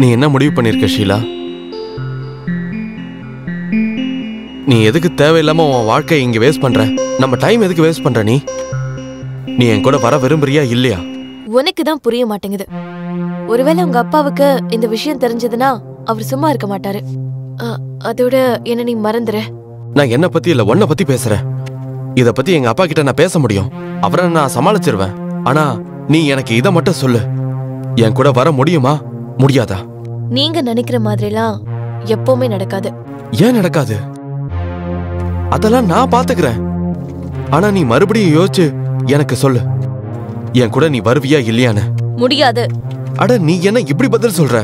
நீ என்ன முடிவு பண்ணிருக்க ஷீலா? நீ எதுக்கு தேவையில்லாம உன் வாழ்க்கையை இங்க வேஸ்ட் பண்ற? நம்ம டைம் எதுக்கு வேஸ்ட் பண்ற? நீ என் கூட வர விரும்புறியா இல்லையா? உனக்கு தான் புரிய மாட்டேங்குது. ஒருவேளை உங்க அப்பாவுக்கு இந்த விஷயம் தெரிஞ்சதுன்னா அவர் சும்மா இருக்க மாட்டாரு. அதோட என்ன நீ மறந்துற. நான் என்ன பத்தி இல்ல, உன்னை பத்தி பேசுறேன். இத பத்தி எங்க அப்பா கிட்ட நான் பேச முடியும், அவரை நான் சமாளிச்சிருவேன். ஆனா நீ எனக்கு இத மட்டும் சொல்லு, என் கூட வர முடியுமா முடியாதா? நீங்க நினைக்கிற மாதிரிலாம் எப்பவுமே நடக்காது. ஏன் நடக்காது? அதெல்லாம் நான் பாத்துக்கிறேன். ஆனா நீ மறுபடியும் யோசிச்சு எனக்கு சொல்லு, என் கூட நீ வருவியா இல்லையான்னு. முடியாது. அட நீ என்ன இப்படி பதில் சொல்ற?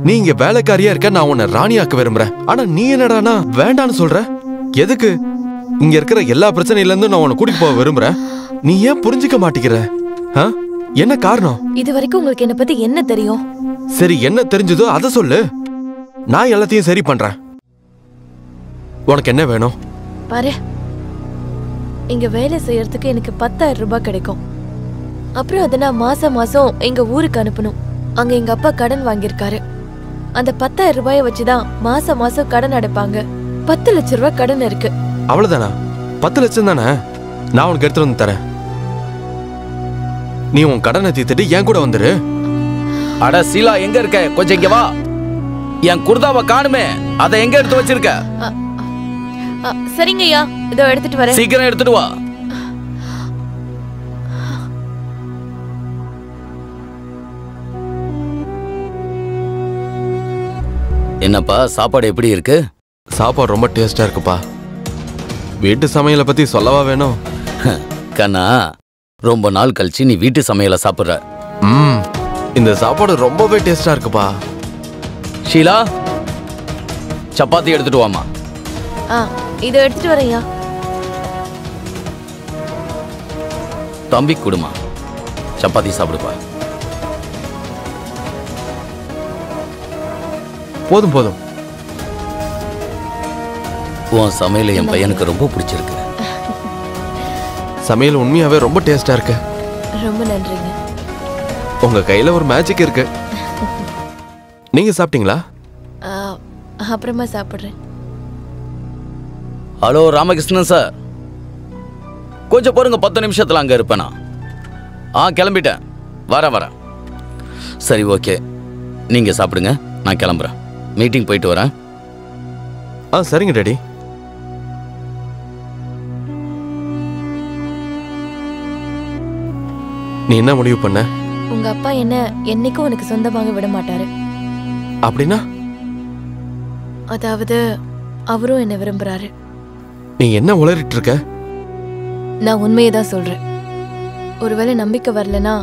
நீ இங்க வேலைக்காரியா இருக்க, நான் உன்னை ராணியாக்க விரும்புறேன். ஆனா நீ என்னடானா வேண்டான்னு சொல்ற. எதுக்கு? இங்க இருக்கிற எல்லா பிரச்சனையில இருந்தும் நான் உன்னை கூட்டிட்டு போக விரும்புறேன். நீ ஏன் புரிஞ்சுக்க மாட்டேங்கிற? என்ன காரணம்? இது வரைக்கும் உங்களுக்கு என்ன பத்தி என்ன தெரியும்? சரி, என்ன தெரிஞ்சதோ அதை சொல்லு, நான் எல்லாத்தையும் சரி பண்றேன். உனக்கு என்ன வேணும்? பாரு, இங்க வேலை செய்யறதுக்கு எனக்கு 10,000 ரூபாய் கிடைக்கும். அப்புறம் அதை நான் மாசம் மாசம் எங்க ஊருக்கு அனுப்பணும். அங்க எங்க அப்பா கடன் வாங்கியிருக்காரு. அந்த 10,000 ரூபாயை வச்சுதான் மாசம் மாசம் கடன் அடைப்பாங்க. 10 லட்சம் ரூபாய் கடன் இருக்கு. அவ்வளவுதானா? 10 லட்சம் தானே? நான் உனக்கு எடுத்துட்டு வந்து தரேன். நீ உன் கடனை தீர்த்துட்டு என் கூட வந்துரு. அட சீலா, எங்க இருக்க? கொஞ்சம் இங்க வா. என் குர்தாவை காணுமே, அதை எங்க எடுத்து வச்சிருக்க? சரிங்க ஐயா, இதோ எடுத்துட்டு வரேன். சீக்கிரம் எடுத்துட்டு வா. என்னப்பா, சாப்பாடு எப்படி இருக்கு? சாப்பாடு ரொம்ப டேஸ்டா இருக்குப்பா. வீட்டு சமையலை பத்தி சொல்லவா வேணும்? கண்ணா, ரொம்ப நாள் கழிச்சு நீ வீட்டு சமையலை சாப்பிடுற. இந்த சாப்பாடு ரொம்பவே டேஸ்டா இருக்குப்பா. ஷீலா, சப்பாத்தி எடுத்துட்டு வாமா. இதோ எடுத்துட்டு வரேன்யா. தம்பி குடுமா, சப்பாத்தி சாப்பிடுப்பா. போதும் போதும். உன் சமையல் என் பையனுக்கு ரொம்ப பிடிச்சிருக்கு. சமையல் உண்மையாவே ரொம்ப டேஸ்டா இருக்கு. ரொம்ப நன்றிங்க. உங்க கையில ஒரு மேஜிக் இருக்கு. நீங்க சாப்பிட்டீங்களா? அப்புறமா சாப்பிடுறேன். ஹலோ ராமகிருஷ்ணன் சார், கொஞ்சம் பாருங்க, 10 நிமிஷத்துல அங்க இருப்பேனா? கிளம்பிட்டேன், வரேன். சரி, ஓகே, நீங்க சாப்பிடுங்க, நான் கிளம்புறேன். மீட்டிங் போயிட்டு வரேன். சரிங்க டாடி. நீ என்ன முடிவு பண்ண? உங்க அப்பா என்ன என்னைக்கும் உனக்கு சொந்தமாக விட மாட்டாரு. அப்படின்னா? அதாவது அவரும் என்ன விரும்புறாரு. நீ என்ன உளறிட்டு இருக்க? நான் உண்மையை தான் சொல்றேன். ஒருவேளை நம்பிக்கை வரலனா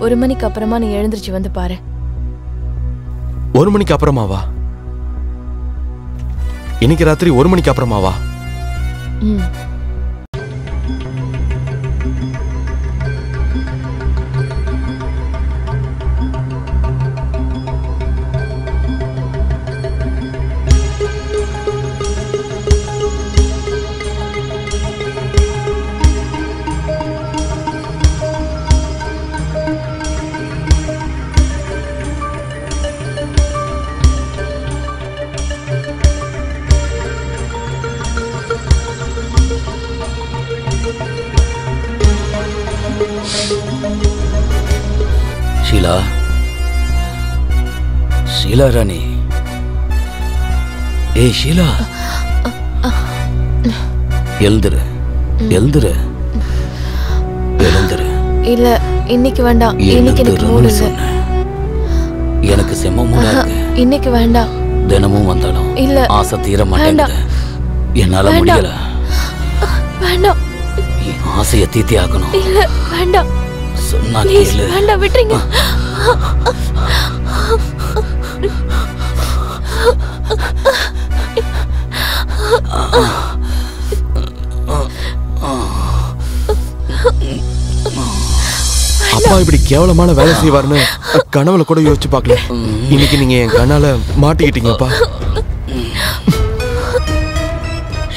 1 மணிக்கு அப்புறமா நீ எழுந்திருச்சு வந்து பாரு. 1 மணிக்கு அப்புறமாவா? இன்னைக்கு ராத்திரி 1 மணிக்கு அப்புறமாவா? ஷீலா, ஷீலா ராணி. ஏய் ஷீலா, எழுந்துரு. இல்ல, இன்னைக்கு வேண்டாம். இன்னைக்கு எனக்கு மூடு இல்ல. எனக்கு செம்ம மூடா இருக்கு. இன்னைக்கு வேண்டாம். தினமும் வந்தாலும் இல்ல, ஆசை தீர மாட்டேங்குது. என்னால முடியல. வேண்டாம். ஆசையை தீர்த்தி ஆகணும். இல்ல, வேண்டாம். சொன்னா கேளு. வேண்டாம், விட்டுருங்க. அப்பா இப்படி கேவலமான வேலை செய்வார்னு கனவுல கூட யோசிச்சு பார்க்கல. இன்னைக்கு நீங்க என் கண்ணால மாட்டிக்கிட்டீங்கப்பா.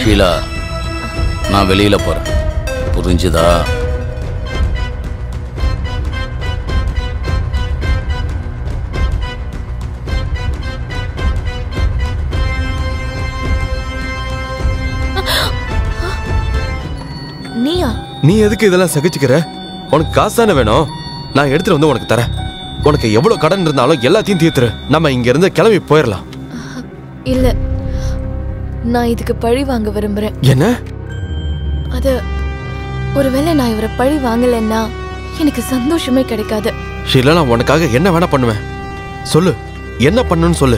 ஷீலா, நான் வெளியில போறேன், புரிஞ்சுதா? நீயா? நீ எதுக்கு இதெல்லாம் சகிச்சுக்கிற? உனக்கு காசு தானே வேணும், நான் எடுத்துட்டு வந்து உனக்கு தரேன். உனக்கு எவ்வளவு கடன் இருந்தாலும் எல்லாத்தையும் தீர்த்துரு. நம்ம இங்க இருந்து கிளம்பி போயிடலாம். இல்ல, நான் இதுக்கு பழி வாங்க விரும்புறேன். என்ன? அது ஒருவேளை நான் இவரை பழி வாங்கலைன்னா எனக்கு சந்தோஷமே கிடைக்காது. ஷீலா, நான் உனக்காக என்ன வேணா பண்ணுவேன். சொல்லு, என்ன பண்ணணும்னு சொல்லு.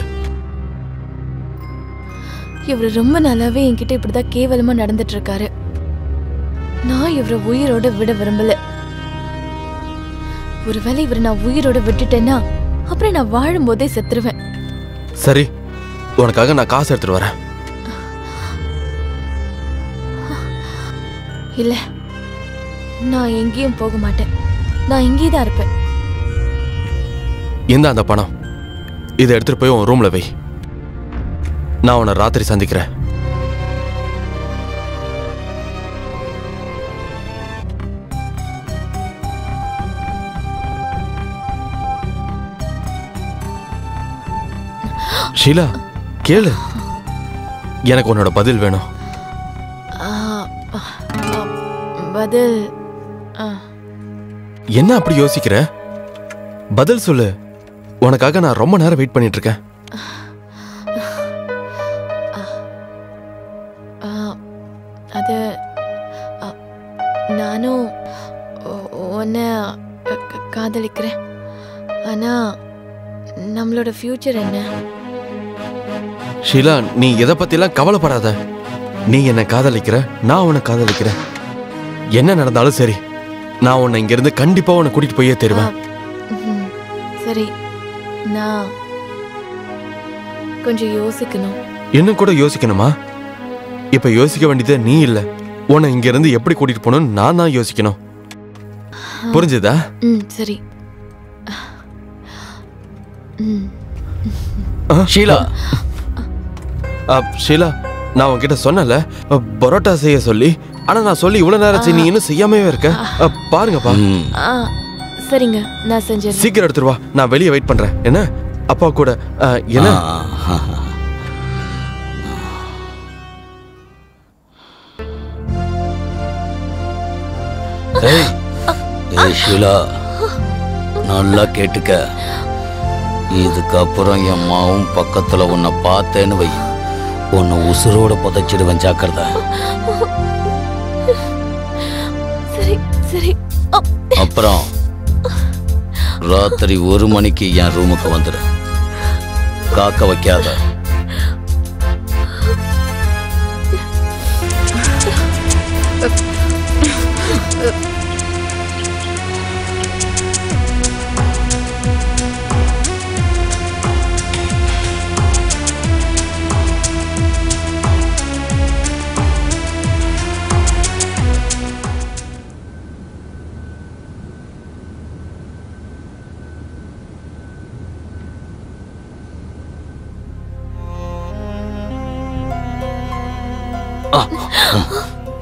இவரு ரொம்ப நாளாவே என்கிட்ட இப்படிதான் கேவலமா நடந்துட்டு இருக்காரு. நான் இவரை உயிரோட விட விரும்பல. ஒருவேளை இவரை நான் உயிரோட விட்டுட்டேன்னா அப்புறம் நான் வாழும் போதே செத்துருவேன். சரி, உனக்காக நான் காசு எடுத்துட்டு வரேன். இல்ல, நான் எங்கேயும் போக மாட்டேன். நான் இங்கே தான் இருப்பேன். இந்த அந்த பணம், இதை எடுத்துட்டு போய் உன் ரூம்ல வை. நான் உன்னை ராத்திரி சந்திக்கிறேன். ஷீலா, கேளு, எனக்கு உன்னோட பதில் வேணும். பதில்? என்ன அப்படி யோசிக்கிற? பதில் சொல்லு. உனக்காக நான் ரொம்ப நேரம் வெயிட் பண்ணிட்டு இருக்கேன். அது நானும் உன்னை காதலிக்கிறேன். ஆனா நம்மளோட ஃபியூச்சர் என்ன? ஷீலா, நீ எதை பத்திலாம் கவலைப்படாத. நீ என்ன காதலிக்கிற, நான் உன்னை காதலிக்கிறேன். என்ன நடந்தாலும் சரி, நான் உன்னை இங்கிருந்து கண்டிப்பா உன்னை கூட்டிட்டு போயே தருவேன். சரி, நான் கொஞ்சம் யோசிக்கணும். இன்னும் கூட யோசிக்கணுமா? இப்ப யோசிக்க வேண்டியது நீ இல்ல, உன்னை இங்க இருந்து எப்படி கூட்டிட்டு போகணும்னு நான் தான் யோசிக்கணும். புரிஞ்சுதா? சரி. ஷீலா, ஷீலா, நான் உன்கிட்ட சொன்னல பரோட்டா செய்ய சொல்லி. ஆனா நான் சொல்லி இவ்வளவு நேரம் நீ இன்னும் செய்யாமவே இருக்க. பாருங்கப்பா. சரிங்க, நான் செஞ்சேன். சீக்கிரம் எடுத்துட்டு வா, நான் வெளியே வெயிட் பண்றேன். என்ன அப்பா கூட? என்ன? ஷீலா, நல்லா கேட்டுக்க. இதுக்கப்புறம் என் மாவும் பக்கத்துல உன்னை பார்த்தேன்னு வை, உன்னை உசுரோட புதைச்சிடுவேன். ஜாக்கிரதை. சரி சரி. அப்புறம் ராத்திரி 1 மணிக்கு என் ரூமுக்கு வந்துடு. காக்க வைக்காத.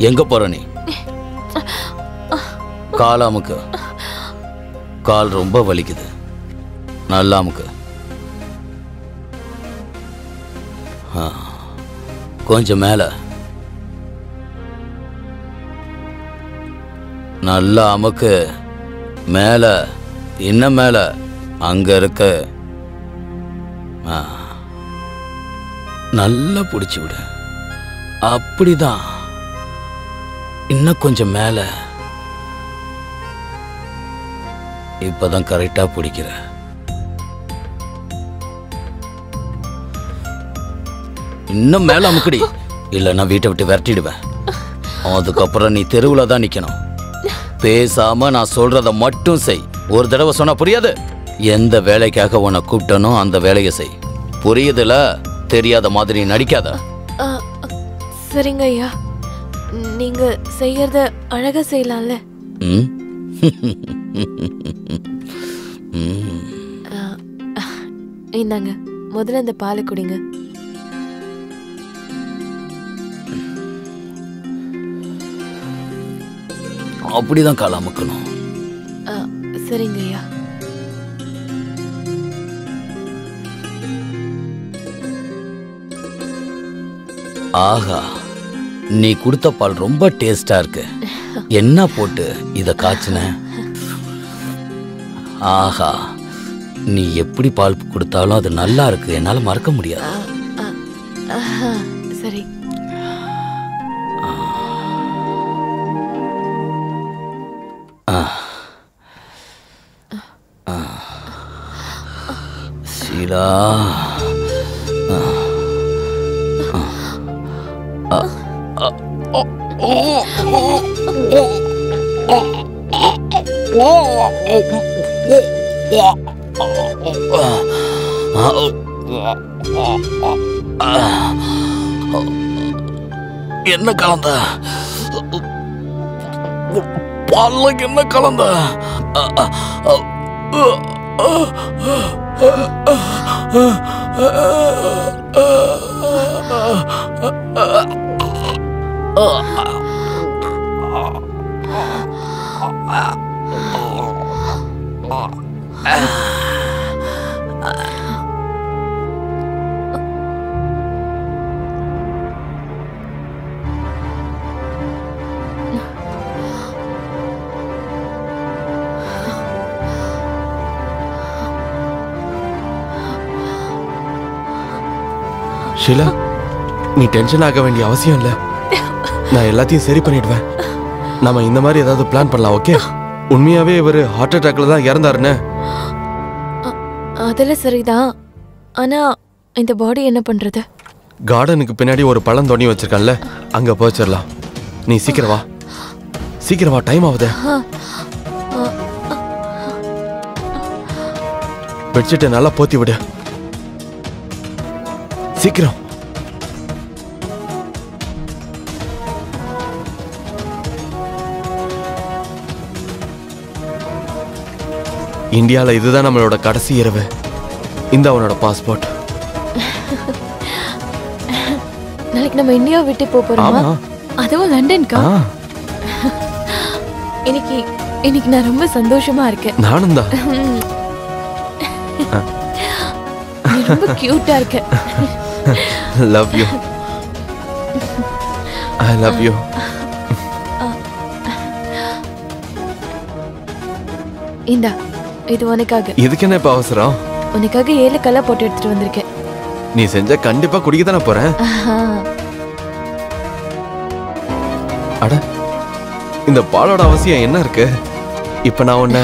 எங்க போற நீ? காலாமுக்கு. கால் ரொம்ப வலிக்குது. நல்லாமுக்கு. கொஞ்சம் மேல. நல்லா அமுக்கு. மேல, இன்னும் மேல. அங்க இருக்க. நல்லா பிடிச்சு விடு. அப்படிதான். இன்னும் கொஞ்சம் மேல. இப்பதான் கரெக்டா பிடிக்கிற. இன்னும் மேல அமுக்கடி, இல்ல நான் வீட்டை விட்டு விரட்டிடுவேன். அதுக்கப்புறம் நீ தெருவுல தான் நிக்கணும். பேசாம நான் சொல்றத மட்டும் செய். ஒரு தடவை சொன்னா புரியாது. எந்த வேலைக்காக உன்னை கூப்பிட்டனோ அந்த வேலையை செய். புரியுதுல? தெரியாத மாதிரி நடிக்காத. சரிங்க ஐயா, நீங்க செய்யறத அழகா செய்யலாம்ல. இந்தாங்க, முதல்ல இந்த பாலை குடிங்க. அப்படிதான் கால அமுக்கணும். சரிங்க ஐயா. ஆஹா, நீ கொடுத்த பால் ரொம்ப டேஸ்டா இருக்கு. என்ன போட்டு இத காய்ச்சின? ஆஹா, நீ எப்படி பால் கொடுத்தாலும் அது நல்லா இருக்கு. என்னால மறக்க முடியாது. சரி. ஷீலா, என்ன கலந்த? பால்ல என்ன கலந்த? ஷீலா, நீ டென்ஷன் ஆக வேண்டிய அவசியம் இல்லை. நான் எல்லாத்தையும் சரி பண்ணிடுவேன். நம்ம இந்த மாதிரி ஏதாவது பிளான் பண்ணலாம். ஓகே? உண்மையாவே இவர் ஹார்ட் அட்டாக்ல தான் இறந்தாருன்னு. அதெல்லாம் சரிதான். ஆனா இந்த பாடி என்ன பண்றது? கார்டனுக்கு பின்னாடி ஒரு பழம் தோண்டி வச்சிருக்கான்ல, அங்க போச்சிடலாம். நீ சீக்கிரம் வா, சீக்கிரம் வா, டைம் ஆகுது. பெட்ஷீட்டை நல்லா போத்தி விடு, சீக்கிரம். இந்தியால இதுதான் நம்மளோட கடைசி இரவு. இந்த அவனோட பாஸ்போர்ட். நாளைக்கு நம்ம இந்தியாவை விட்டு போறோமா? அதுவும் லண்டனுக்கா? இன்னைக்கு நான் ரொம்ப சந்தோஷமா இருக்கேன். நானும் தான். நீ ரொம்ப கியூட்டா இருக்க. Love you. I love you. இந்தா, இது உனக்காக. இதுக்கு என்ன இப்ப அவசரம்? உனக்காக 7 கல்லா போட்டு எடுத்துட்டு வந்திருக்கேன். நீ செஞ்ச கண்டிப்பா குடிக்க தானே போறேன். அட, இந்த பாலோட அவசியம் என்ன இருக்கு? இப்ப நான் உன்ன